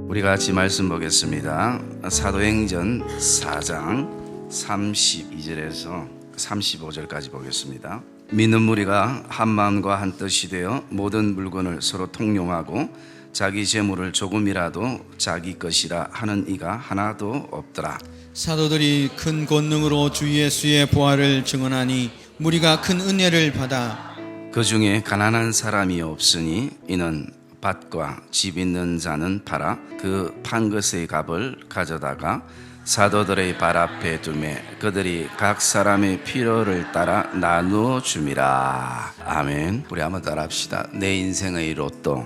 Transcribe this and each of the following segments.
우리가 같이 말씀 보겠습니다. 사도행전 4장 32절에서 35절까지 보겠습니다. 믿는 무리가 한 마음과 한 뜻이 되어 모든 물건을 서로 통용하고 자기 재물을 조금이라도 자기 것이라 하는 이가 하나도 없더라. 사도들이 큰 권능으로 주 예수의 부활을 증언하니 무리가 큰 은혜를 받아 그 중에 가난한 사람이 없으니 이는 밭과 집 있는 자는 팔아 그 판 것의 값을 가져다가 사도들의 발 앞에 두매 그들이 각 사람의 필요를 따라 나누어 줌이라. 아멘. 우리 한번 따라합시다. 내 인생의 로또.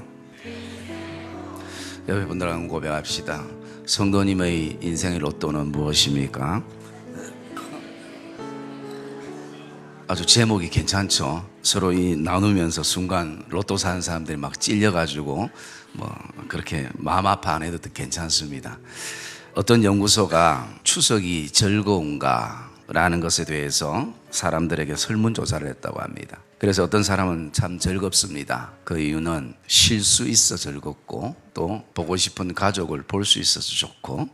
옆에 분들하고 고백합시다. 성도님의 인생의 로또는 무엇입니까? 아주 제목이 괜찮죠. 서로 이 나누면서 순간 로또 사는 사람들이 막 찔려가지고 뭐 그렇게 마음 아파 안 해도 괜찮습니다. 어떤 연구소가 추석이 즐거운가 라는 것에 대해서 사람들에게 설문조사를 했다고 합니다. 그래서 어떤 사람은 참 즐겁습니다. 그 이유는 쉴 수 있어 즐겁고 또 보고 싶은 가족을 볼 수 있어서 좋고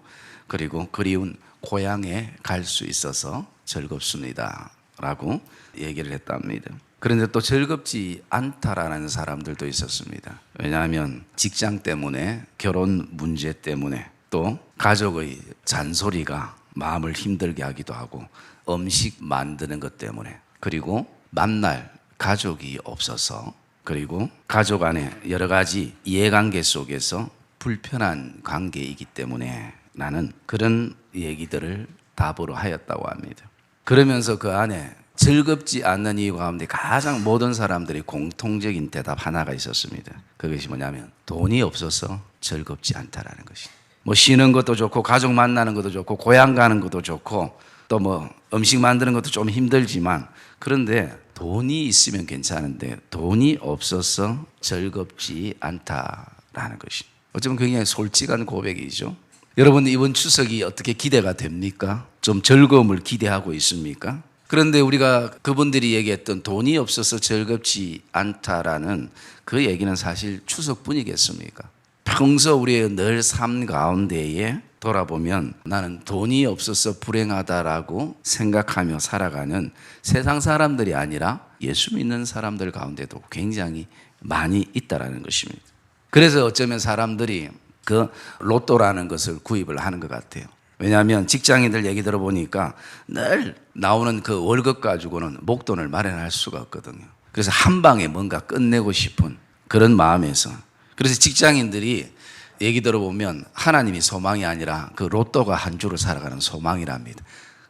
그리고 그리운 고향에 갈 수 있어서 즐겁습니다 라고 얘기를 했답니다. 그런데 또 즐겁지 않다라는 사람들도 있었습니다. 왜냐하면 직장 때문에, 결혼 문제 때문에, 또 가족의 잔소리가 마음을 힘들게 하기도 하고 음식 만드는 것 때문에, 그리고 만날 가족이 없어서, 그리고 가족 안에 여러 가지 이해관계 속에서 불편한 관계이기 때문에 나는 그런 얘기들을 답으로 하였다고 합니다. 그러면서 그 안에 즐겁지 않는 이유 가운데 가장 모든 사람들이 공통적인 대답 하나가 있었습니다. 그것이 뭐냐면 돈이 없어서 즐겁지 않다라는 것입니다. 뭐 쉬는 것도 좋고 가족 만나는 것도 좋고 고향 가는 것도 좋고 또 뭐 음식 만드는 것도 좀 힘들지만 그런데 돈이 있으면 괜찮은데 돈이 없어서 즐겁지 않다라는 것입니다. 어쩌면 굉장히 솔직한 고백이죠. 여러분 이번 추석이 어떻게 기대가 됩니까? 좀 즐거움을 기대하고 있습니까? 그런데 우리가 그분들이 얘기했던 돈이 없어서 즐겁지 않다라는 그 얘기는 사실 추석뿐이겠습니까? 평소 우리의 늘 삶 가운데에 돌아보면 나는 돈이 없어서 불행하다라고 생각하며 살아가는 세상 사람들이 아니라 예수 믿는 사람들 가운데도 굉장히 많이 있다라는 것입니다. 그래서 어쩌면 사람들이 그 로또라는 것을 구입을 하는 것 같아요. 왜냐하면 직장인들 얘기 들어보니까 늘 나오는 그 월급 가지고는 목돈을 마련할 수가 없거든요. 그래서 한 방에 뭔가 끝내고 싶은 그런 마음에서, 그래서 직장인들이 얘기 들어보면 하나님이 소망이 아니라 그 로또가 한 주를 살아가는 소망이랍니다.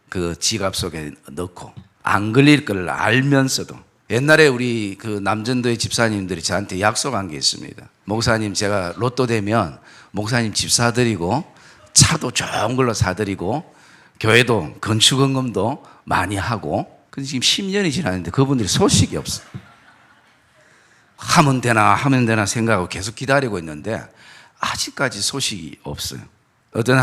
그 지갑 속에 넣고 안 걸릴 걸 알면서도. 옛날에 우리 그 남전도의 집사님들이 저한테 약속한 게 있습니다. 목사님, 제가 로또 되면 목사님 집 사드리고 차도 좋은 걸로 사드리고 교회도 건축헌금도 많이 하고. 근데 지금 10년이 지났는데 그분들이 소식이 없어요. 하면 되나 생각하고 계속 기다리고 있는데 아직까지 소식이 없어요. 어떤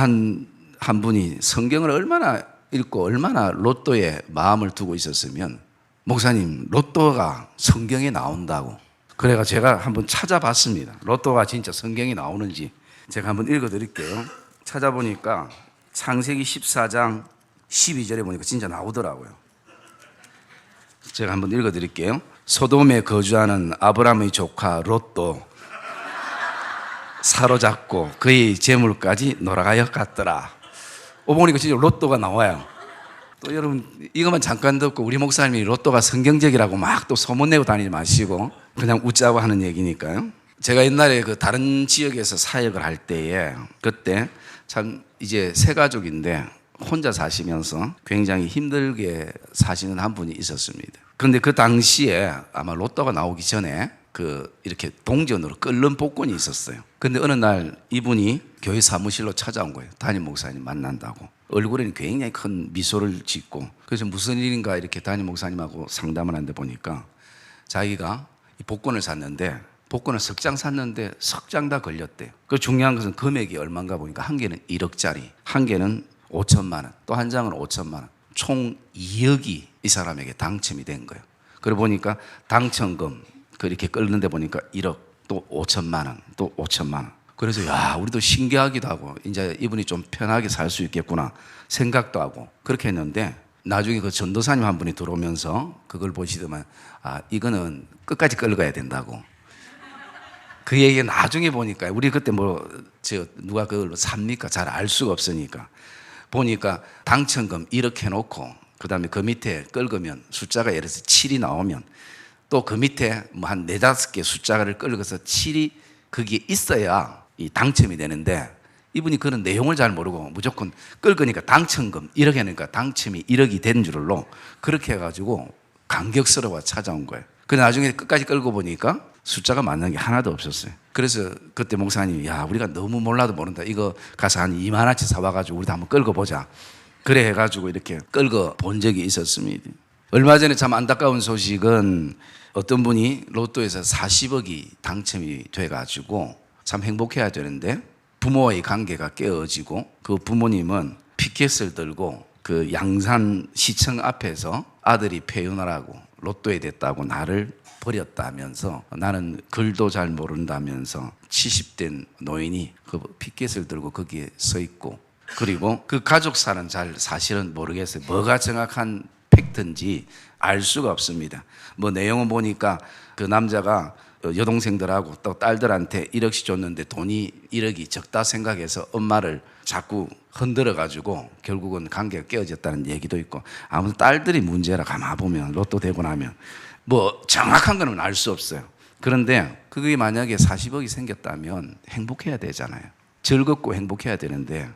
한 분이 성경을 얼마나 읽고 얼마나 로또에 마음을 두고 있었으면 목사님 로또가 성경에 나온다고. 그래가 제가 한번 찾아봤습니다. 로또가 진짜 성경에 나오는지 제가 한번 읽어드릴게요. 찾아보니까 창세기 14장 12절에 보니까 진짜 나오더라고요. 제가 한번 읽어드릴게요. 소돔에 거주하는 아브라함의 조카 롯도 사로잡고 그의 재물까지 놀아가여 갔더라. 보니까 진짜 로또가 나와요. 또 여러분 이것만 잠깐 듣고 우리 목사님이 로또가 성경적이라고 막 또 소문내고 다니지 마시고 그냥 웃자고 하는 얘기니까요. 제가 옛날에 그 다른 지역에서 사역을 할 때에 그때 참 이제 세 가족인데 혼자 사시면서 굉장히 힘들게 사시는 한 분이 있었습니다. 그런데 그 당시에 아마 로또가 나오기 전에 그 이렇게 동전으로 끓는 복권이 있었어요. 근데 어느 날 이분이 교회 사무실로 찾아온 거예요. 담임 목사님 만난다고. 얼굴에는 굉장히 큰 미소를 짓고, 그래서 무슨 일인가 이렇게 담임 목사님하고 상담을 하는데 보니까 자기가 이 복권을 샀는데 복권을 석 장 샀는데 석 장 다 걸렸대요. 그 중요한 것은 금액이 얼마인가 보니까 한 개는 1억짜리, 한 개는 5천만 원, 또 한 장은 5천만 원, 총 2억이 이 사람에게 당첨이 된 거예요. 그러고 보니까 당첨금 그렇게 끓는데 보니까 1억, 또 5천만 원, 또 5천만 원. 그래서 야, 우리도 신기하기도 하고 이제 이분이 좀 편하게 살 수 있겠구나 생각도 하고 그렇게 했는데, 나중에 그 전도사님 한 분이 들어오면서 그걸 보시더만, 아, 이거는 끝까지 끌어가야 된다고. 그 얘기가 나중에 보니까, 우리 그때 누가 그걸 삽니까? 잘 알 수가 없으니까. 보니까 당첨금 이렇게 해놓고, 그 다음에 그 밑에 끌으면 숫자가 예를 들어서 7이 나오면 또 그 밑에 뭐 한 4, 5개 숫자를 끌어서 7이 거기에 있어야 이 당첨이 되는데, 이분이 그런 내용을 잘 모르고 무조건 끌으니까 당첨금 1억 하니까 당첨이 1억이 된 줄로 그렇게 해가지고 감격스러워 찾아온 거예요. 그 나중에 끝까지 끌고 보니까 숫자가 맞는 게 하나도 없었어요. 그래서 그때 목사님이, 야, 우리가 너무 몰라도 모른다. 이거 가서 한 2만 원치 사와가지고 우리도 한번 끌고 보자. 그래 해가지고 이렇게 끌고 본 적이 있었습니다. 얼마 전에 참 안타까운 소식은, 어떤 분이 로또에서 40억이 당첨이 돼가지고 참 행복해야 되는데 부모와의 관계가 깨어지고, 그 부모님은 피켓을 들고 그 양산 시청 앞에서 아들이 폐윤하라고 로또에 됐다고 나를 버렸다면서, 나는 글도 잘 모른다면서 70대 노인이 그 피켓을 들고 거기에 서 있고, 그리고 그 가족 사는 잘 사실은 모르겠어요. 뭐가 정확한 팩트인지 알 수가 없습니다. 뭐 내용은 보니까 그 남자가 여동생들하고 또 딸들한테 1억씩 줬는데 돈이 1억이 적다 생각해서 엄마를 자꾸 흔들어 가지고 결국은 관계가 깨어졌다는 얘기도 있고, 아무튼 딸들이 문제라 가만보면 로또 되고 나면 뭐 정확한 건 알 수 없어요. 그런데 그게 만약에 40억이 생겼다면 행복해야 되잖아요. 즐겁고 행복해야 되는데,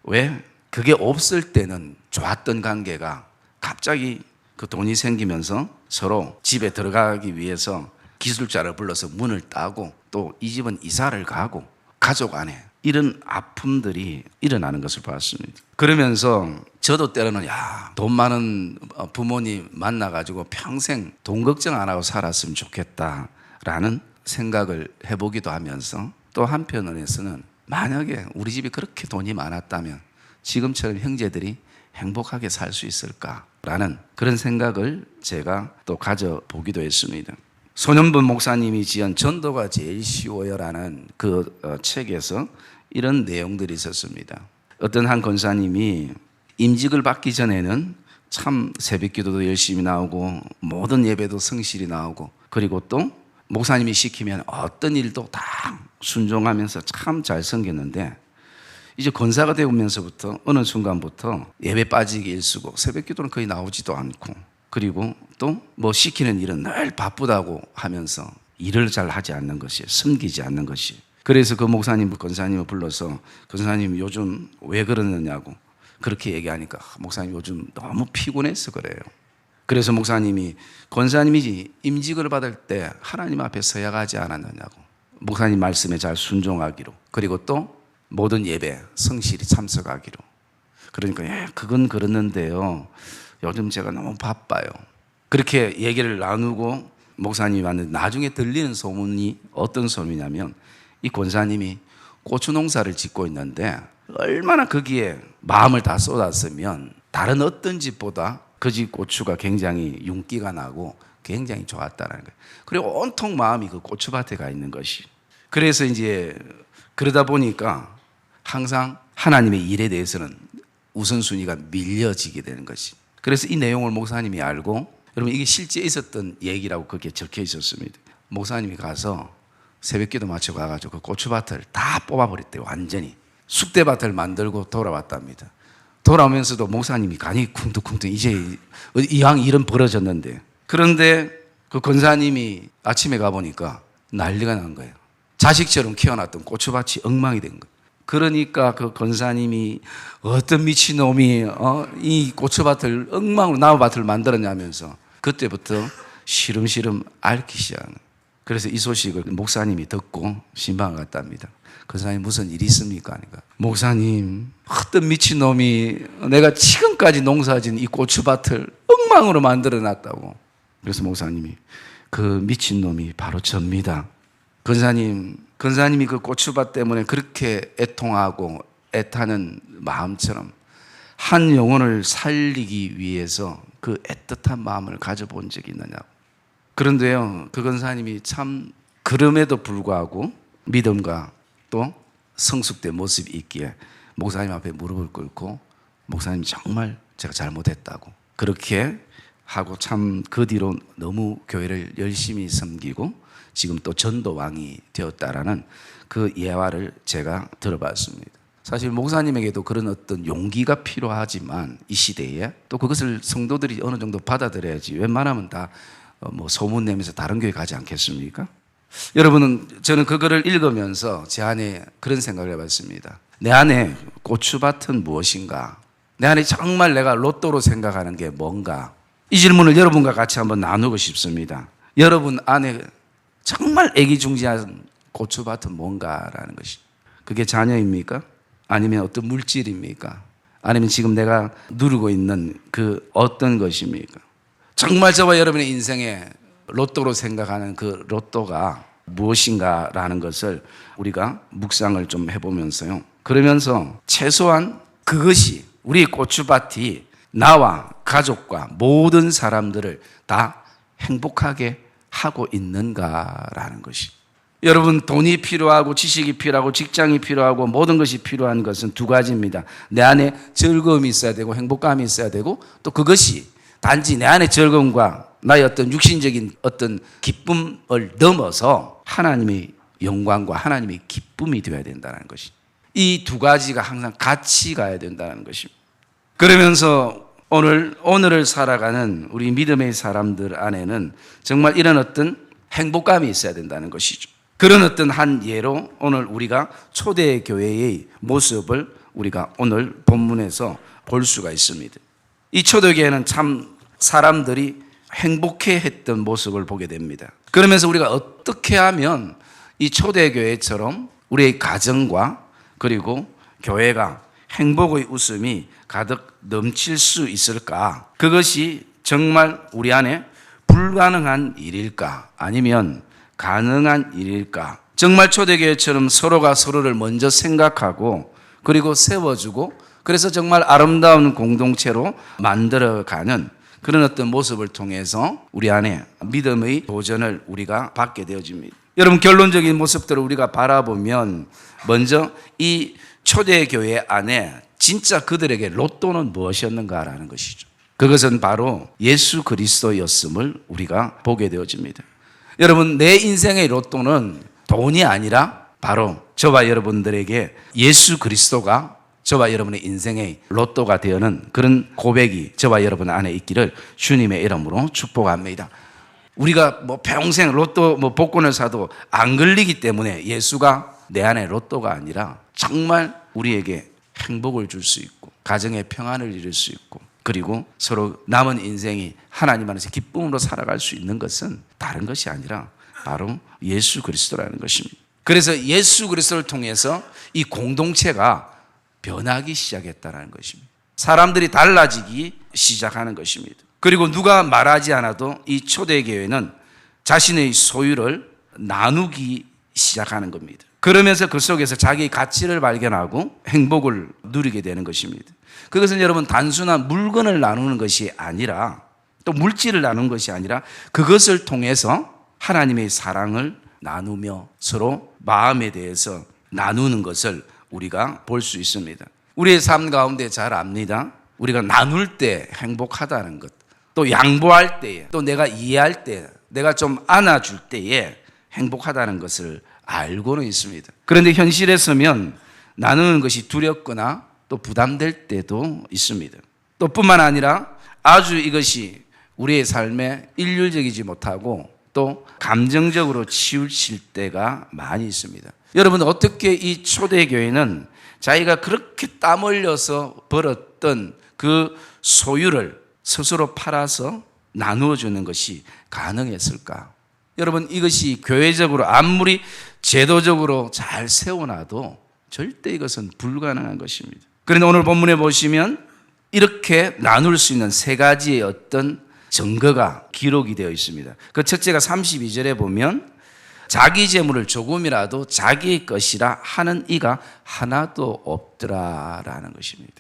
왜 그게 없을 때는 좋았던 관계가 갑자기 그 돈이 생기면서 서로 집에 들어가기 위해서 기술자를 불러서 문을 따고, 또 이 집은 이사를 가고, 가족 안에 이런 아픔들이 일어나는 것을 봤습니다. 그러면서 저도 때로는, 야, 돈 많은 부모님 만나가지고 평생 돈 걱정 안 하고 살았으면 좋겠다라는 생각을 해보기도 하면서, 또 한편으로서는 만약에 우리 집이 그렇게 돈이 많았다면 지금처럼 형제들이 행복하게 살 수 있을까라는 그런 생각을 제가 또 가져보기도 했습니다. 손현분 목사님이 지은 전도가 제일 쉬워요라는 그 책에서 이런 내용들이 있었습니다. 어떤 한 권사님이 임직을 받기 전에는 참 새벽기도도 열심히 나오고 모든 예배도 성실히 나오고, 그리고 또 목사님이 시키면 어떤 일도 다 순종하면서 참 잘 섬겼는데, 이제 권사가 되면서부터 어느 순간부터 예배 빠지기 일쑤고 새벽기도는 거의 나오지도 않고, 그리고 또 뭐 시키는 일은 늘 바쁘다고 하면서 일을 잘 하지 않는 것이, 섬기지 않는 것이. 그래서 그 목사님, 권사님을 불러서, 권사님 요즘 왜 그러느냐고 그렇게 얘기하니까, 목사님 요즘 너무 피곤해서 그래요. 그래서 목사님이, 권사님이 임직을 받을 때 하나님 앞에 서야 하지 않았느냐고, 목사님 말씀에 잘 순종하기로, 그리고 또 모든 예배 성실히 참석하기로. 그러니까, 예, 그건 그렇는데요, 요즘 제가 너무 바빠요. 그렇게 얘기를 나누고 목사님이 왔는데, 나중에 들리는 소문이 어떤 소문이냐면, 이 권사님이 고추 농사를 짓고 있는데 얼마나 거기에 마음을 다 쏟았으면 다른 어떤 집보다 그 집 고추가 굉장히 윤기가 나고 굉장히 좋았다는 거예요. 그리고 온통 마음이 그 고추밭에 가 있는 것이. 그래서 이제 그러다 보니까 항상 하나님의 일에 대해서는 우선순위가 밀려지게 되는 것이. 그래서 이 내용을 목사님이 알고, 여러분 이게 실제 있었던 얘기라고 그렇게 적혀 있었습니다. 목사님이 가서 새벽기도 마치고 가가지고 그 고추밭을 다 뽑아버렸대요. 완전히 쑥대밭을 만들고 돌아왔답니다. 돌아오면서도 목사님이 간이 쿵뚱쿵뚱, 이제 이왕 일은 벌어졌는데, 그런데 그 권사님이 아침에 가보니까 난리가 난 거예요. 자식처럼 키워놨던 고추밭이 엉망이 된 거예요. 그러니까 그 권사님이 어떤 미친놈이 이 고추밭을 엉망으로 나무밭을 만들었냐면서 그때부터 시름시름 앓기 시작하는. 그래서 이 소식을 목사님이 듣고 신방을 갔답니다. 권사님 무슨 일이 있습니까? 하니까, 목사님, 어떤 미친놈이 내가 지금까지 농사진 이 고추밭을 엉망으로 만들어놨다고. 그래서 목사님이, 그 미친놈이 바로 접니다. 권사님이 그 고추밭 때문에 그렇게 애통하고 애타는 마음처럼 한 영혼을 살리기 위해서 그 애틋한 마음을 가져본 적이 있느냐고. 그런데요, 그 권사님이 참 그럼에도 불구하고 믿음과 또 성숙된 모습이 있기에 목사님 앞에 무릎을 꿇고 목사님 정말 제가 잘못했다고 그렇게 하고 참 그 뒤로 너무 교회를 열심히 섬기고 지금 또 전도왕이 되었다라는 그 예화를 제가 들어봤습니다. 사실 목사님에게도 그런 어떤 용기가 필요하지만 이 시대에 또 그것을 성도들이 어느 정도 받아들여야지 웬만하면 다 소문 내면서 다른 교회 가지 않겠습니까? 여러분은 저는 그거를 읽으면서 제 안에 그런 생각을 해봤습니다. 내 안에 고추밭은 무엇인가? 내 안에 정말 내가 로또로 생각하는 게 뭔가? 이 질문을 여러분과 같이 한번 나누고 싶습니다. 여러분 안에 정말 애기중지한 고추밭은 뭔가라는 것이. 그게 자녀입니까? 아니면 어떤 물질입니까? 아니면 지금 내가 누리고 있는 그 어떤 것입니까? 정말 저와 여러분의 인생에 로또로 생각하는 그 로또가 무엇인가라는 것을 우리가 묵상을 좀 해보면서요. 그러면서 최소한 그것이 우리 고추밭이 나와 가족과 모든 사람들을 다 행복하게 하고 있는가라는 것이. 여러분 돈이 필요하고 지식이 필요하고 직장이 필요하고 모든 것이 필요한 것은 두 가지입니다. 내 안에 즐거움이 있어야 되고 행복감이 있어야 되고 또 그것이 단지 내 안에 즐거움과 나의 어떤 육신적인 어떤 기쁨을 넘어서 하나님의 영광과 하나님의 기쁨이 되어야 된다는 것이. 이 두 가지가 항상 같이 가야 된다는 것입니다. 그러면서 오늘을 살아가는 우리 믿음의 사람들 안에는 정말 이런 어떤 행복감이 있어야 된다는 것이죠. 그런 어떤 한 예로 오늘 우리가 초대교회의 모습을 우리가 오늘 본문에서 볼 수가 있습니다. 이 초대교회는 참 사람들이 행복해했던 모습을 보게 됩니다. 그러면서 우리가 어떻게 하면 이 초대교회처럼 우리의 가정과 그리고 교회가 행복의 웃음이 가득 넘칠 수 있을까? 그것이 정말 우리 안에 불가능한 일일까? 아니면 가능한 일일까? 정말 초대교회처럼 서로가 서로를 먼저 생각하고 그리고 세워주고 그래서 정말 아름다운 공동체로 만들어가는 그런 어떤 모습을 통해서 우리 안에 믿음의 도전을 우리가 받게 되어집니다. 여러분 결론적인 모습들을 우리가 바라보면 먼저 이 초대교회 안에 진짜 그들에게 로또는 무엇이었는가라는 것이죠. 그것은 바로 예수 그리스도였음을 우리가 보게 되어집니다. 여러분 내 인생의 로또는 돈이 아니라 바로 저와 여러분들에게 예수 그리스도가 저와 여러분의 인생의 로또가 되어는 그런 고백이 저와 여러분 안에 있기를 주님의 이름으로 축복합니다. 우리가 평생 로또 복권을 사도 안 걸리기 때문에 예수가 내 안에 로또가 아니라 정말 우리에게 행복을 줄 수 있고 가정의 평안을 이룰 수 있고 그리고 서로 남은 인생이 하나님 안에서 기쁨으로 살아갈 수 있는 것은 다른 것이 아니라 바로 예수 그리스도라는 것입니다. 그래서 예수 그리스도를 통해서 이 공동체가 변하기 시작했다는 것입니다. 사람들이 달라지기 시작하는 것입니다. 그리고 누가 말하지 않아도 이 초대교회는 자신의 소유를 나누기 시작하는 겁니다. 그러면서 그 속에서 자기의 가치를 발견하고 행복을 누리게 되는 것입니다. 그것은 여러분 단순한 물건을 나누는 것이 아니라 또 물질을 나누는 것이 아니라 그것을 통해서 하나님의 사랑을 나누며 서로 마음에 대해서 나누는 것을 우리가 볼 수 있습니다. 우리의 삶 가운데 잘 압니다. 우리가 나눌 때 행복하다는 것, 또 양보할 때에, 또 내가 이해할 때, 내가 좀 안아줄 때에 행복하다는 것을 알고는 있습니다. 그런데 현실에 서면 나누는 것이 두렵거나 또 부담될 때도 있습니다. 또 뿐만 아니라 아주 이것이 우리의 삶에 일률적이지 못하고 또 감정적으로 치우칠 때가 많이 있습니다. 여러분 어떻게 이 초대교회는 자기가 그렇게 땀 흘려서 벌었던 그 소유를 스스로 팔아서 나누어 주는 것이 가능했을까? 여러분 이것이 교회적으로 아무리 제도적으로 잘 세워놔도 절대 이것은 불가능한 것입니다. 그런데 오늘 본문에 보시면 이렇게 나눌 수 있는 세 가지의 어떤 증거가 기록이 되어 있습니다. 그 첫째가 32절에 보면 자기 재물을 조금이라도 자기의 것이라 하는 이가 하나도 없더라라는 것입니다.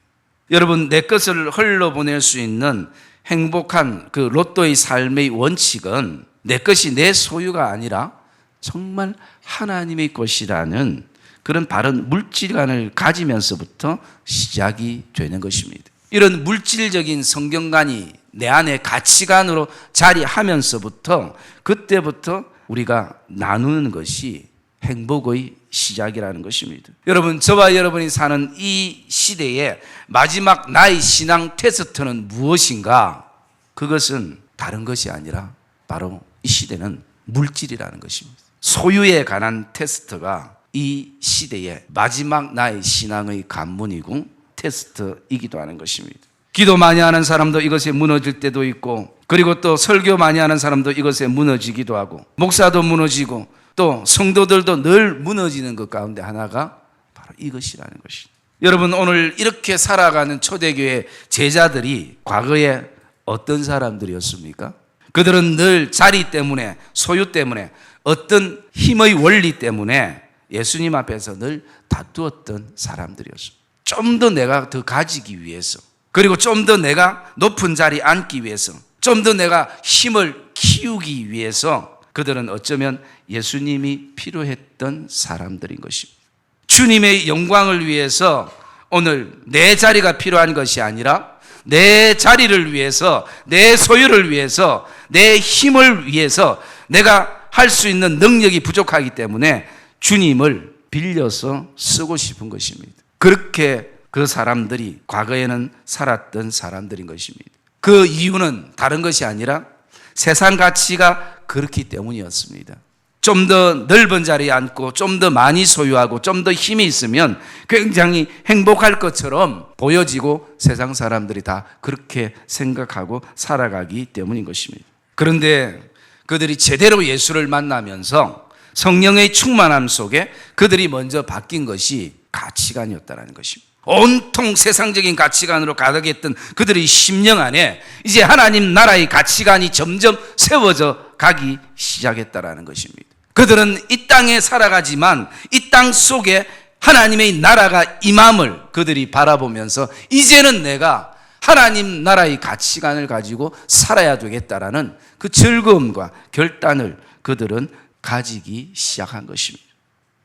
여러분 내 것을 흘러보낼 수 있는 행복한 그 로또의 삶의 원칙은 내 것이 내 소유가 아니라 정말 하나님의 것이라는 그런 바른 물질관을 가지면서부터 시작이 되는 것입니다. 이런 물질적인 성경관이 내 안에 가치관으로 자리하면서부터 그때부터 우리가 나누는 것이 행복의 시작이라는 것입니다. 여러분, 저와 여러분이 사는 이 시대에 마지막 나의 신앙 테스트는 무엇인가? 그것은 다른 것이 아니라 바로 이 시대는 물질이라는 것입니다. 소유에 관한 테스트가 이 시대의 마지막 나의 신앙의 관문이고 테스트이기도 하는 것입니다. 기도 많이 하는 사람도 이것에 무너질 때도 있고, 그리고 또 설교 많이 하는 사람도 이것에 무너지기도 하고, 목사도 무너지고, 또 성도들도 늘 무너지는 것 가운데 하나가 바로 이것이라는 것입니다. 여러분, 오늘 이렇게 살아가는 초대교회 제자들이 과거에 어떤 사람들이었습니까? 그들은 늘 자리 때문에, 소유 때문에, 어떤 힘의 원리 때문에 예수님 앞에서 늘 다투었던 사람들이었습니다. 좀 더 내가 더 가지기 위해서, 그리고 좀 더 내가 높은 자리에 앉기 위해서, 좀 더 내가 힘을 키우기 위해서 그들은 어쩌면 예수님이 필요했던 사람들인 것입니다. 주님의 영광을 위해서 오늘 내 자리가 필요한 것이 아니라 내 자리를 위해서, 내 소유를 위해서, 내 힘을 위해서 내가 할 수 있는 능력이 부족하기 때문에 주님을 빌려서 쓰고 싶은 것입니다. 그렇게 그 사람들이 과거에는 살았던 사람들인 것입니다. 그 이유는 다른 것이 아니라 세상 가치가 그렇기 때문이었습니다. 좀 더 넓은 자리에 앉고 좀 더 많이 소유하고 좀 더 힘이 있으면 굉장히 행복할 것처럼 보여지고 세상 사람들이 다 그렇게 생각하고 살아가기 때문인 것입니다. 그런데 그들이 제대로 예수를 만나면서 성령의 충만함 속에 그들이 먼저 바뀐 것이 가치관이었다는 것입니다. 온통 세상적인 가치관으로 가득했던 그들의 심령 안에 이제 하나님 나라의 가치관이 점점 세워져 가기 시작했다는 것입니다. 그들은 이 땅에 살아가지만 이 땅 속에 하나님의 나라가 임함을 그들이 바라보면서 이제는 내가 하나님 나라의 가치관을 가지고 살아야 되겠다라는 그 즐거움과 결단을 그들은 가지기 시작한 것입니다.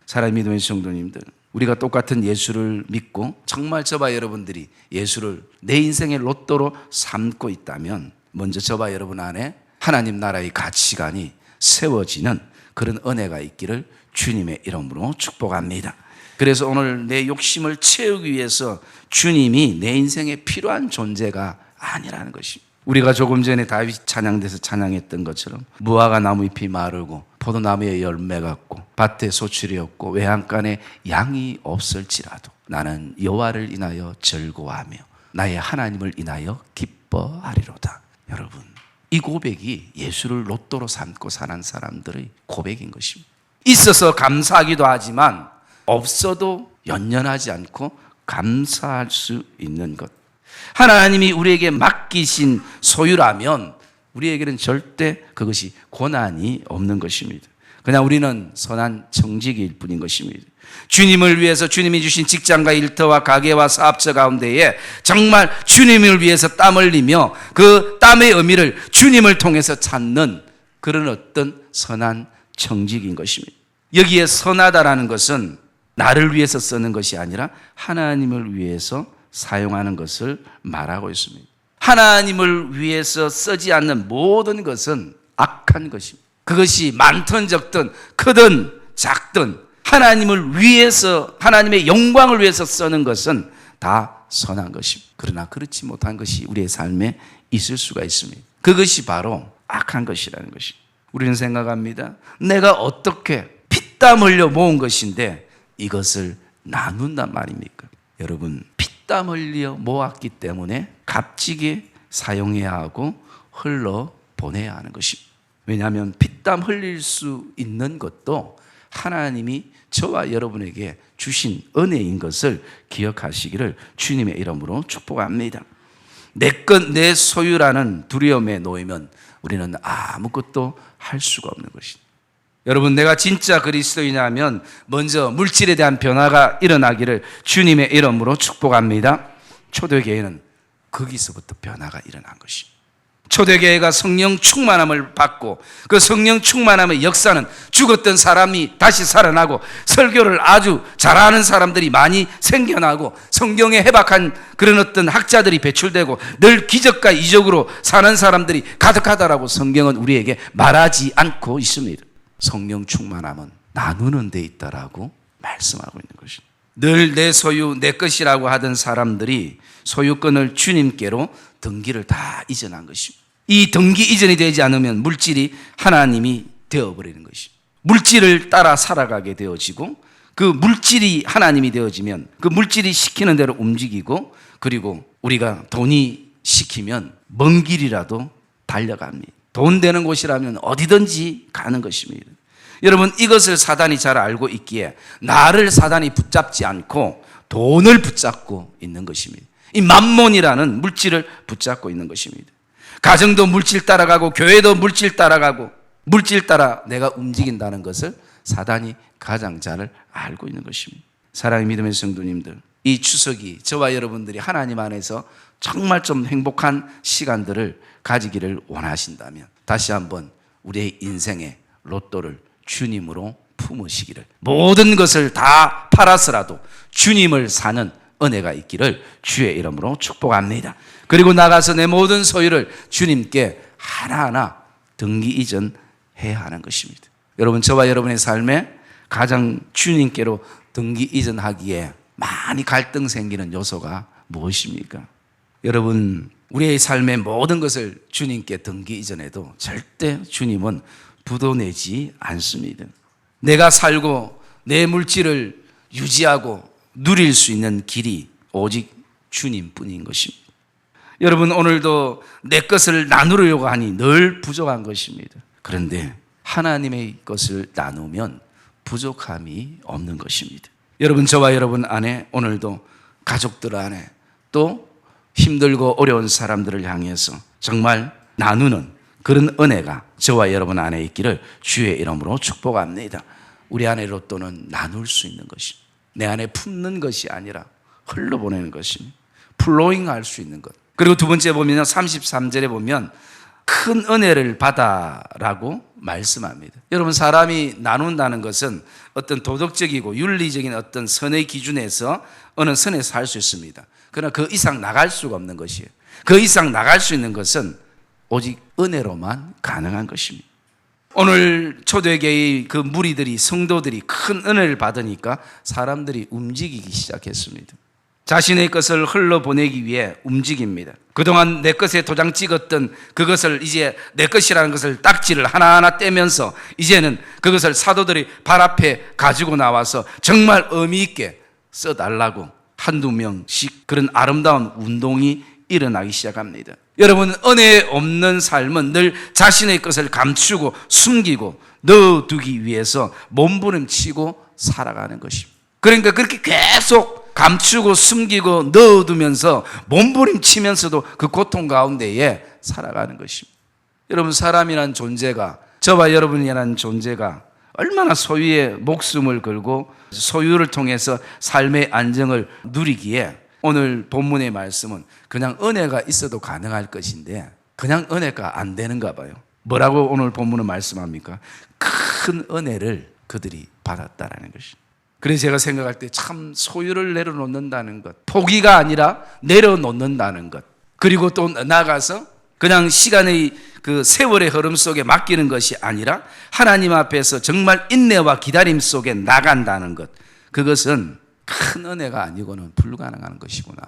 사랑하는 믿음의 성도님들, 우리가 똑같은 예수를 믿고 정말 저와 여러분들이 예수를 내 인생의 로또로 삼고 있다면 먼저 저와 여러분 안에 하나님 나라의 가치관이 세워지는 그런 은혜가 있기를 주님의 이름으로 축복합니다. 그래서 오늘 내 욕심을 채우기 위해서 주님이 내 인생에 필요한 존재가 아니라는 것입니다. 우리가 조금 전에 다윗 찬양대에서 찬양했던 것처럼 무화과 나무 잎이 마르고 포도나무에 열매가 없고 밭에 소출이 없고 외양간에 양이 없을지라도 나는 여호와를 인하여 즐거워하며 나의 하나님을 인하여 기뻐하리로다. 여러분, 이 고백이 예수를 로또로 삼고 사는 사람들의 고백인 것입니다. 있어서 감사하기도 하지만 없어도 연연하지 않고 감사할 수 있는 것, 하나님이 우리에게 맡기신 소유라면 우리에게는 절대 그것이 고난이 없는 것입니다. 그냥 우리는 선한 청지기일 뿐인 것입니다. 주님을 위해서 주님이 주신 직장과 일터와 가게와 사업처 가운데에 정말 주님을 위해서 땀 흘리며 그 땀의 의미를 주님을 통해서 찾는 그런 어떤 선한 청지기인 것입니다. 여기에 선하다라는 것은 나를 위해서 쓰는 것이 아니라 하나님을 위해서 사용하는 것을 말하고 있습니다. 하나님을 위해서 쓰지 않는 모든 것은 악한 것입니다. 그것이 많든 적든 크든 작든 하나님을 위해서, 하나님의 영광을 위해서 쓰는 것은 다 선한 것입니다. 그러나 그렇지 못한 것이 우리의 삶에 있을 수가 있습니다. 그것이 바로 악한 것이라는 것입니다. 우리는 생각합니다. 내가 어떻게 피땀 흘려 모은 것인데 이것을 나눈단 말입니까? 여러분, 피땀 흘려 모았기 때문에 값지게 사용해야 하고 흘러 보내야 하는 것입니다. 왜냐하면 피땀 흘릴 수 있는 것도 하나님이 저와 여러분에게 주신 은혜인 것을 기억하시기를 주님의 이름으로 축복합니다. 내 것, 내 소유라는 두려움에 놓이면 우리는 아무것도 할 수가 없는 것입니다. 여러분, 내가 진짜 그리스도이냐면 먼저 물질에 대한 변화가 일어나기를 주님의 이름으로 축복합니다. 초대교회는 거기서부터 변화가 일어난 것입니다. 초대교회가 성령 충만함을 받고 그 성령 충만함의 역사는 죽었던 사람이 다시 살아나고 설교를 아주 잘하는 사람들이 많이 생겨나고 성경에 해박한 그런 어떤 학자들이 배출되고 늘 기적과 이적으로 사는 사람들이 가득하다라고 성경은 우리에게 말하지 않고 있습니다. 성령 충만함은 나누는 데 있다라고 말씀하고 있는 것입니다. 늘 내 소유, 내 것이라고 하던 사람들이 소유권을 주님께로 등기를 다 이전한 것입니다. 이 등기 이전이 되지 않으면 물질이 하나님이 되어버리는 것입니다. 물질을 따라 살아가게 되어지고 그 물질이 하나님이 되어지면 그 물질이 시키는 대로 움직이고 그리고 우리가 돈이 시키면 먼 길이라도 달려갑니다. 돈 되는 곳이라면 어디든지 가는 것입니다. 여러분, 이것을 사단이 잘 알고 있기에 나를 사단이 붙잡지 않고 돈을 붙잡고 있는 것입니다. 이 맘몬이라는 물질을 붙잡고 있는 것입니다. 가정도 물질 따라가고 교회도 물질 따라가고 물질 따라 내가 움직인다는 것을 사단이 가장 잘 알고 있는 것입니다. 사랑의 믿음의 성도님들, 이 추석이 저와 여러분들이 하나님 안에서 정말 좀 행복한 시간들을 가지기를 원하신다면 다시 한번 우리의 인생의 로또를 주님으로 품으시기를, 모든 것을 다 팔아서라도 주님을 사는 은혜가 있기를 주의 이름으로 축복합니다. 그리고 나가서 내 모든 소유를 주님께 하나하나 등기 이전해야 하는 것입니다. 여러분, 저와 여러분의 삶에 가장 주님께로 등기 이전하기에 많이 갈등 생기는 요소가 무엇입니까? 여러분, 우리의 삶의 모든 것을 주님께 등기 이전해도 절대 주님은 부도내지 않습니다. 내가 살고 내 물질을 유지하고 누릴 수 있는 길이 오직 주님뿐인 것입니다. 여러분, 오늘도 내 것을 나누려고 하니 늘 부족한 것입니다. 그런데 하나님의 것을 나누면 부족함이 없는 것입니다. 여러분, 저와 여러분 안에 오늘도 가족들 안에 또 힘들고 어려운 사람들을 향해서 정말 나누는 그런 은혜가 저와 여러분 안에 있기를 주의 이름으로 축복합니다. 우리 안에 로또는 나눌 수 있는 것입니다. 내 안에 품는 것이 아니라 흘러보내는 것입니다. 플로잉 할 수 있는 것. 그리고 두 번째 보면 33절에 보면 큰 은혜를 받아라고 말씀합니다. 여러분, 사람이 나눈다는 것은 어떤 도덕적이고 윤리적인 어떤 선의 기준에서 어느 선에서 할 수 있습니다. 그러나 그 이상 나갈 수가 없는 것이에요. 그 이상 나갈 수 있는 것은 오직 은혜로만 가능한 것입니다. 오늘 초대교회의 그 무리들이, 성도들이 큰 은혜를 받으니까 사람들이 움직이기 시작했습니다. 자신의 것을 흘러보내기 위해 움직입니다. 그동안 내 것에 도장 찍었던 그것을 이제 내 것이라는 것을 딱지를 하나하나 떼면서 이제는 그것을 사도들이 발 앞에 가지고 나와서 정말 의미 있게 써달라고 한두 명씩 그런 아름다운 운동이 일어나기 시작합니다. 여러분, 은혜 없는 삶은 늘 자신의 것을 감추고 숨기고 넣어두기 위해서 몸부림치고 살아가는 것입니다. 그러니까 그렇게 계속 감추고 숨기고 넣어두면서 몸부림치면서도 그 고통 가운데에 살아가는 것입니다. 여러분, 사람이란 존재가, 저와 여러분이라는 존재가 얼마나 소유의 목숨을 걸고 소유를 통해서 삶의 안정을 누리기에 오늘 본문의 말씀은 그냥 은혜가 있어도 가능할 것인데 그냥 은혜가 안 되는가 봐요. 뭐라고 오늘 본문은 말씀합니까? 큰 은혜를 그들이 받았다라는 것입니다. 그래서 제가 생각할 때 참 소유를 내려놓는다는 것, 포기가 아니라 내려놓는다는 것, 그리고 또 나가서 그냥 시간의 그 세월의 흐름 속에 맡기는 것이 아니라 하나님 앞에서 정말 인내와 기다림 속에 나간다는 것, 그것은 큰 은혜가 아니고는 불가능한 것이구나.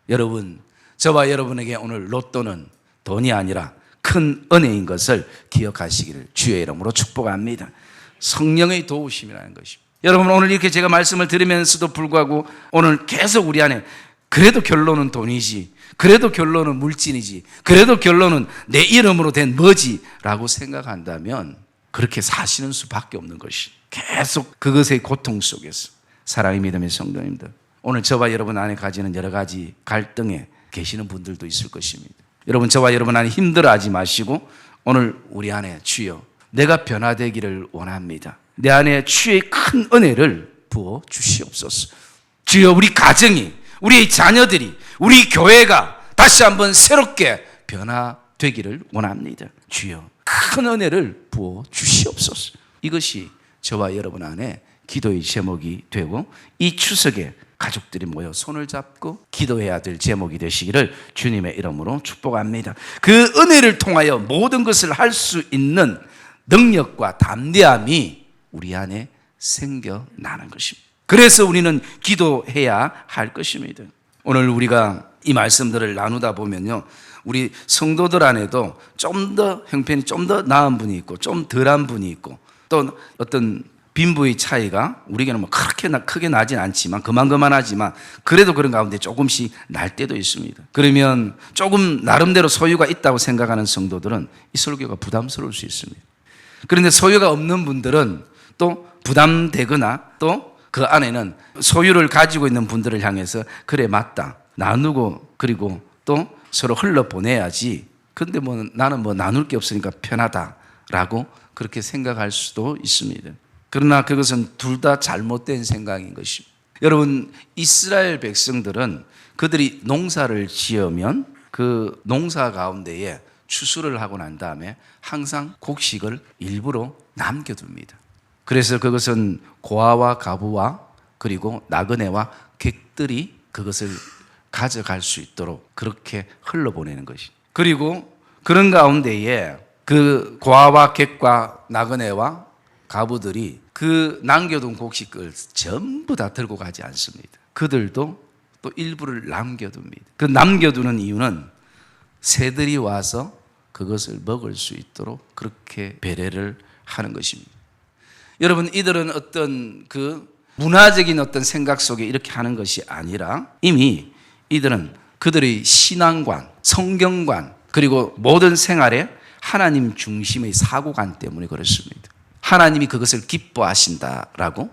여러분, 저와 여러분에게 오늘 로또는 돈이 아니라 큰 은혜인 것을 기억하시기를 주의 이름으로 축복합니다. 성령의 도우심이라는 것입니다. 여러분, 오늘 이렇게 제가 말씀을 들으면서도 불구하고 오늘 계속 우리 안에 그래도 결론은 돈이지, 그래도 결론은 물질이지, 그래도 결론은 내 이름으로 된 뭐지 라고 생각한다면 그렇게 사시는 수밖에 없는 것이, 계속 그것의 고통 속에서. 사랑의 믿음의 성도님들, 오늘 저와 여러분 안에 가지는 여러 가지 갈등에 계시는 분들도 있을 것입니다. 여러분, 저와 여러분 안에 힘들어하지 마시고 오늘 우리 안에 주여 내가 변화되기를 원합니다. 내 안에 주의 큰 은혜를 부어 주시옵소서. 주여, 우리 가정이, 우리 자녀들이, 우리 교회가 다시 한번 새롭게 변화되게 되기를 원합니다. 주여 큰 은혜를 부어 주시옵소서. 이것이 저와 여러분 안에 기도의 제목이 되고 이 추석에 가족들이 모여 손을 잡고 기도해야 될 제목이 되시기를 주님의 이름으로 축복합니다. 그 은혜를 통하여 모든 것을 할 수 있는 능력과 담대함이 우리 안에 생겨나는 것입니다. 그래서 우리는 기도해야 할 것입니다. 오늘 우리가 이 말씀들을 나누다 보면요, 우리 성도들 안에도 좀 더 형편이 좀 더 나은 분이 있고 좀 덜한 분이 있고 또 어떤 빈부의 차이가 우리에게는 뭐 그렇게 크게 나진 않지만 그만하지만 그래도 그런 가운데 조금씩 날 때도 있습니다. 그러면 조금 나름대로 소유가 있다고 생각하는 성도들은 이 설교가 부담스러울 수 있습니다. 그런데 소유가 없는 분들은 또 부담되거나 또 그 안에는 소유를 가지고 있는 분들을 향해서 그래 맞다 나누고 그리고 또 서로 흘러보내야지, 근데 뭐 나는 뭐 나눌 게 없으니까 편하다라고 그렇게 생각할 수도 있습니다. 그러나 그것은 둘 다 잘못된 생각인 것입니다. 여러분, 이스라엘 백성들은 그들이 농사를 지으면 그 농사 가운데에 추수를 하고 난 다음에 항상 곡식을 일부러 남겨둡니다. 그래서 그것은 고아와 가부와 그리고 나그네와 객들이 그것을 가져갈 수 있도록 그렇게 흘러보내는 것입니다. 그리고 그런 가운데에 그 고아와 객과 나그네와 가부들이 그 남겨둔 곡식을 전부 다 들고 가지 않습니다. 그들도 또 일부를 남겨둡니다. 그 남겨두는 이유는 새들이 와서 그것을 먹을 수 있도록 그렇게 배려를 하는 것입니다. 여러분, 이들은 어떤 그 문화적인 어떤 생각 속에 이렇게 하는 것이 아니라 이미 이들은 그들의 신앙관, 성경관, 그리고 모든 생활에 하나님 중심의 사고관 때문에 그렇습니다. 하나님이 그것을 기뻐하신다라고.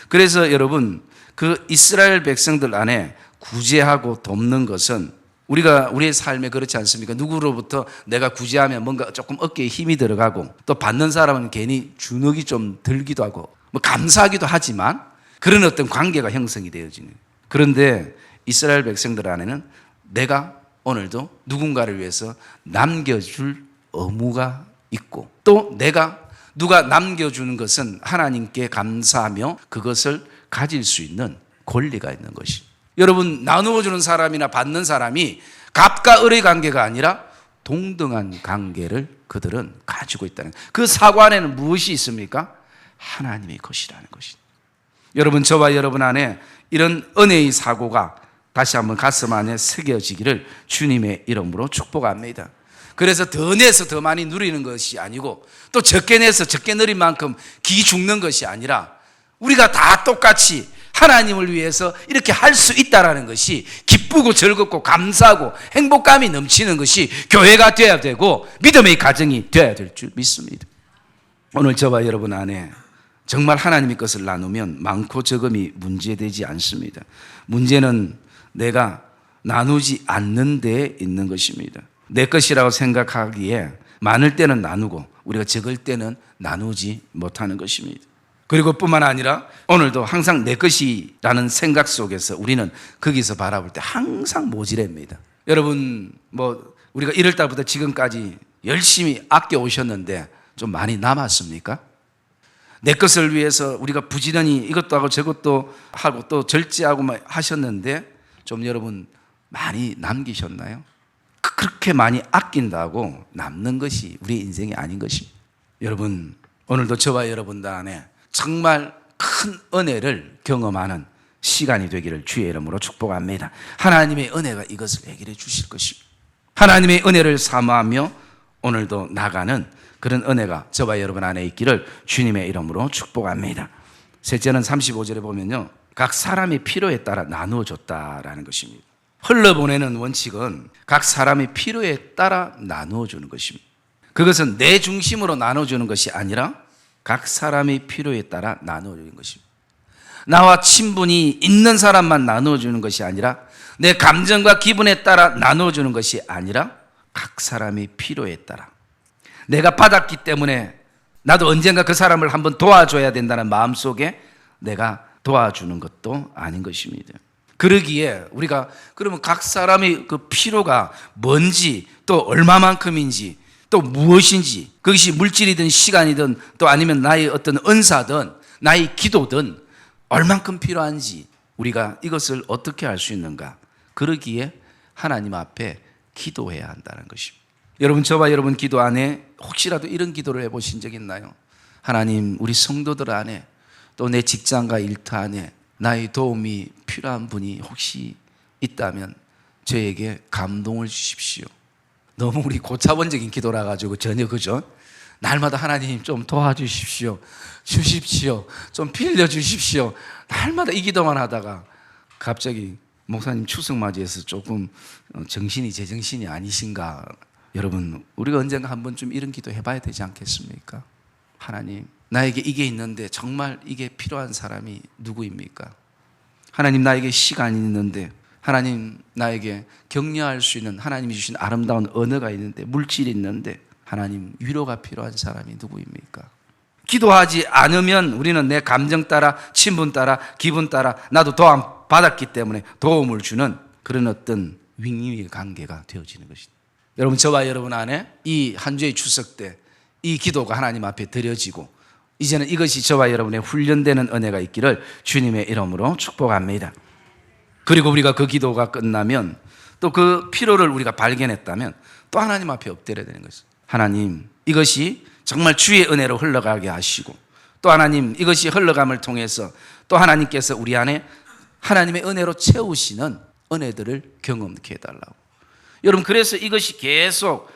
그래서 여러분, 그 이스라엘 백성들 안에 구제하고 돕는 것은 우리가 우리의 삶에 그렇지 않습니까? 누구로부터 내가 구제하면 뭔가 조금 어깨에 힘이 들어가고 또 받는 사람은 괜히 주눅이 좀 들기도 하고 뭐 감사하기도 하지만 그런 어떤 관계가 형성이 되어지는. 그런데 이스라엘 백성들 안에는 내가 오늘도 누군가를 위해서 남겨줄 의무가 있고 또 내가 누가 남겨주는 것은 하나님께 감사하며 그것을 가질 수 있는 권리가 있는 것이. 여러분, 나누어주는 사람이나 받는 사람이 갑과 을의 관계가 아니라 동등한 관계를 그들은 가지고 있다는 그 사고 안에는 무엇이 있습니까? 하나님의 것이라는 것입니다. 여러분, 저와 여러분 안에 이런 은혜의 사고가 다시 한번 가슴 안에 새겨지기를 주님의 이름으로 축복합니다. 그래서 더 내서 더 많이 누리는 것이 아니고 또 적게 내서 적게 누린 만큼 기 죽는 것이 아니라 우리가 다 똑같이 하나님을 위해서 이렇게 할 수 있다는 것이 기쁘고 즐겁고 감사하고 행복감이 넘치는 것이 교회가 되어야 되고 믿음의 가정이 되어야 될 줄 믿습니다. 오늘 저와 여러분 안에 정말 하나님의 것을 나누면 많고 적음이 문제되지 않습니다. 문제는 내가 나누지 않는 데에 있는 것입니다. 내 것이라고 생각하기에 많을 때는 나누고 우리가 적을 때는 나누지 못하는 것입니다. 그리고 뿐만 아니라 오늘도 항상 내 것이라는 생각 속에서 우리는 거기서 바라볼 때 항상 모질합니다. 여러분, 뭐 우리가 1월 달부터 지금까지 열심히 아껴 오셨는데 좀 많이 남았습니까? 내 것을 위해서 우리가 부지런히 이것도 하고 저것도 하고 또 절제하고 하셨는데 좀 여러분 많이 남기셨나요? 그렇게 많이 아낀다고 남는 것이 우리 인생이 아닌 것입니다. 여러분, 오늘도 저와 여러분들 안에 정말 큰 은혜를 경험하는 시간이 되기를 주의 이름으로 축복합니다. 하나님의 은혜가 이것을 해결해 주실 것입니다. 하나님의 은혜를 사모하며 오늘도 나가는 그런 은혜가 저와 여러분 안에 있기를 주님의 이름으로 축복합니다. 셋째는 35절에 보면요, 각 사람의 필요에 따라 나누어 줬다라는 것입니다. 흘러보내는 원칙은 각 사람의 필요에 따라 나누어 주는 것입니다. 그것은 내 중심으로 나눠주는 것이 아니라 각 사람의 필요에 따라 나누어주는 것입니다. 나와 친분이 있는 사람만 나누어주는 것이 아니라 내 감정과 기분에 따라 나누어주는 것이 아니라 각 사람의 필요에 따라 내가 받았기 때문에 나도 언젠가 그 사람을 한번 도와줘야 된다는 마음속에 내가 도와주는 것도 아닌 것입니다. 그러기에 우리가 그러면 각 사람의 그 필요가 뭔지, 또 얼마만큼인지, 또 무엇인지, 그것이 물질이든 시간이든 또 아니면 나의 어떤 은사든 나의 기도든 얼만큼 필요한지 우리가 이것을 어떻게 알 수 있는가? 그러기에 하나님 앞에 기도해야 한다는 것입니다. 여러분, 저와 여러분 기도 안에 혹시라도 이런 기도를 해보신 적 있나요? 하나님, 우리 성도들 안에 또 내 직장과 일터 안에 나의 도움이 필요한 분이 혹시 있다면 저에게 감동을 주십시오. 너무 우리 고차원적인 기도라 가지고 전혀, 그죠? 날마다 하나님 좀 도와주십시오, 주십시오, 좀 빌려주십시오, 날마다 이 기도만 하다가 갑자기 목사님 추석 맞이해서 조금 정신이 제정신이 아니신가? 여러분, 우리가 언젠가 한 번쯤 이런 기도 해봐야 되지 않겠습니까? 하나님, 나에게 이게 있는데 정말 이게 필요한 사람이 누구입니까? 하나님, 나에게 시간이 있는데, 하나님, 나에게 격려할 수 있는 하나님이 주신 아름다운 언어가 있는데, 물질이 있는데, 하나님, 위로가 필요한 사람이 누구입니까? 기도하지 않으면 우리는 내 감정 따라, 친분 따라, 기분 따라 나도 도움 받았기 때문에 도움을 주는 그런 어떤 윙윙의 관계가 되어지는 것입니다. 여러분, 저와 여러분 안에 이 한 주의 추석 때 이 기도가 하나님 앞에 드려지고 이제는 이것이 저와 여러분의 훈련되는 은혜가 있기를 주님의 이름으로 축복합니다. 그리고 우리가 그 기도가 끝나면 또 그 필요를 우리가 발견했다면 또 하나님 앞에 엎드려야 되는 것입니다. 하나님, 이것이 정말 주의 은혜로 흘러가게 하시고, 또 하나님, 이것이 흘러감을 통해서 또 하나님께서 우리 안에 하나님의 은혜로 채우시는 은혜들을 경험케 해달라고. 여러분, 그래서 이것이 계속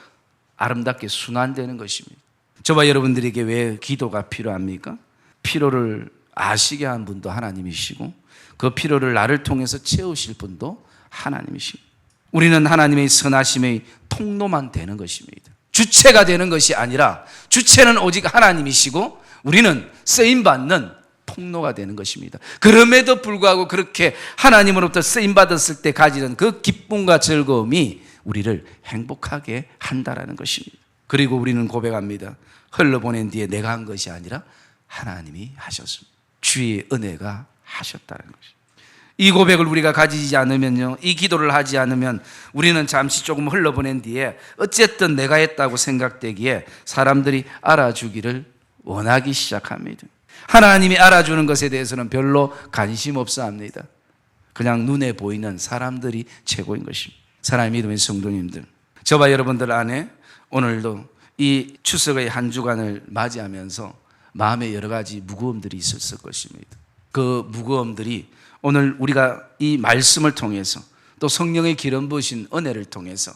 아름답게 순환되는 것입니다. 저와 여러분들에게 왜 기도가 필요합니까? 필요를 아시게 한 분도 하나님이시고 그 필요를 나를 통해서 채우실 분도 하나님이십니다. 우리는 하나님의 선하심의 통로만 되는 것입니다. 주체가 되는 것이 아니라 주체는 오직 하나님이시고 우리는 쓰임받는 통로가 되는 것입니다. 그럼에도 불구하고 그렇게 하나님으로부터 쓰임받았을 때 가지는 그 기쁨과 즐거움이 우리를 행복하게 한다라는 것입니다. 그리고 우리는 고백합니다. 흘러보낸 뒤에 내가 한 것이 아니라 하나님이 하셨습니다. 주의 은혜가 하셨다는 것입니다. 이 고백을 우리가 가지지 않으면요, 이 기도를 하지 않으면 우리는 잠시 조금 흘러보낸 뒤에 어쨌든 내가 했다고 생각되기에 사람들이 알아주기를 원하기 시작합니다. 하나님이 알아주는 것에 대해서는 별로 관심 없어 합니다. 그냥 눈에 보이는 사람들이 최고인 것입니다. 사랑하는 믿음의 성도님들, 저와 여러분들 안에 오늘도 이 추석의 한 주간을 맞이하면서 마음에 여러 가지 무거움들이 있었을 것입니다. 그 무거움들이 오늘 우리가 이 말씀을 통해서 또 성령의 기름 부으신 은혜를 통해서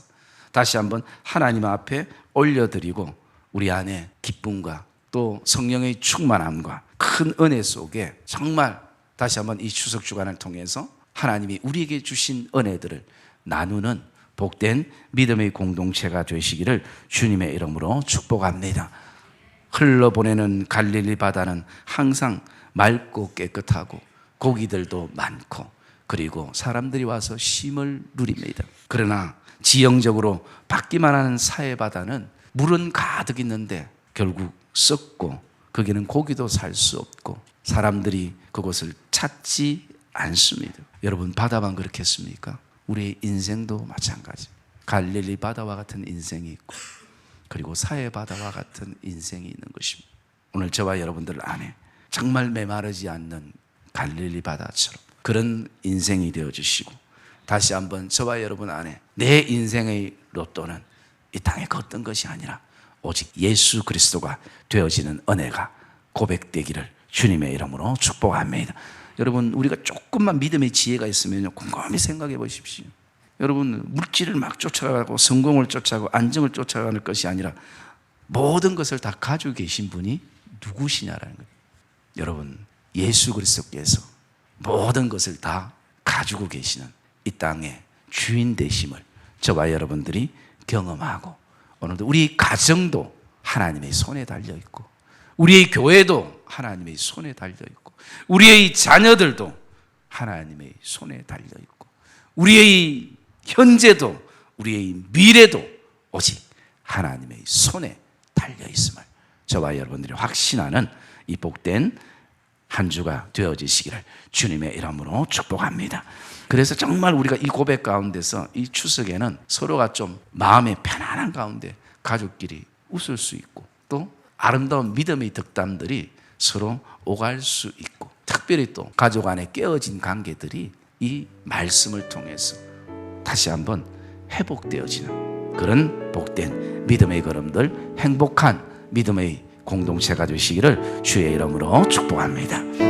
다시 한번 하나님 앞에 올려드리고 우리 안에 기쁨과 또 성령의 충만함과 큰 은혜 속에 정말 다시 한번 이 추석 주간을 통해서 하나님이 우리에게 주신 은혜들을 나누는 복된 믿음의 공동체가 되시기를 주님의 이름으로 축복합니다. 흘러보내는 갈릴리 바다는 항상 맑고 깨끗하고 고기들도 많고 그리고 사람들이 와서 쉼을 누립니다. 그러나 지형적으로 받기만 하는 사해 바다는 물은 가득 있는데 결국 썩고 거기는 고기도 살 수 없고 사람들이 그곳을 찾지 않습니다. 여러분, 바다만 그렇겠습니까? 우리의 인생도 마찬가지. 갈릴리 바다와 같은 인생이 있고 그리고 사해 바다와 같은 인생이 있는 것입니다. 오늘 저와 여러분들 안에 정말 메마르지 않는 갈릴리 바다처럼 그런 인생이 되어주시고 다시 한번 저와 여러분 안에 내 인생의 로또는 이 땅에 그 어떤 것이 아니라 오직 예수 그리스도가 되어지는 은혜가 고백되기를 주님의 이름으로 축복합니다. 여러분, 우리가 조금만 믿음의 지혜가 있으면요, 곰곰이 생각해 보십시오. 여러분, 물질을 막 쫓아가고 성공을 쫓아가고 안정을 쫓아가는 것이 아니라 모든 것을 다 가지고 계신 분이 누구시냐라는 거예요. 여러분, 예수 그리스도께서 모든 것을 다 가지고 계시는 이 땅의 주인 되심을 저와 여러분들이 경험하고 오늘도 우리 가정도 하나님의 손에 달려있고 우리의 교회도 하나님의 손에 달려있고 우리의 자녀들도 하나님의 손에 달려있고 우리의 현재도 우리의 미래도 오직 하나님의 손에 달려있음을 저와 여러분들이 확신하는 이 복된 한 주가 되어지시기를 주님의 이름으로 축복합니다. 그래서 정말 우리가 이 고백 가운데서 이 추석에는 서로가 좀 마음의 편안한 가운데 가족끼리 웃을 수 있고 또 아름다운 믿음의 덕담들이 서로 오갈 수 있고 특별히 또 가족 안에 깨어진 관계들이 이 말씀을 통해서 다시 한번 회복되어지는 그런 복된 믿음의 걸음들, 행복한 믿음의 공동체가 되시기를 주의 이름으로 축복합니다.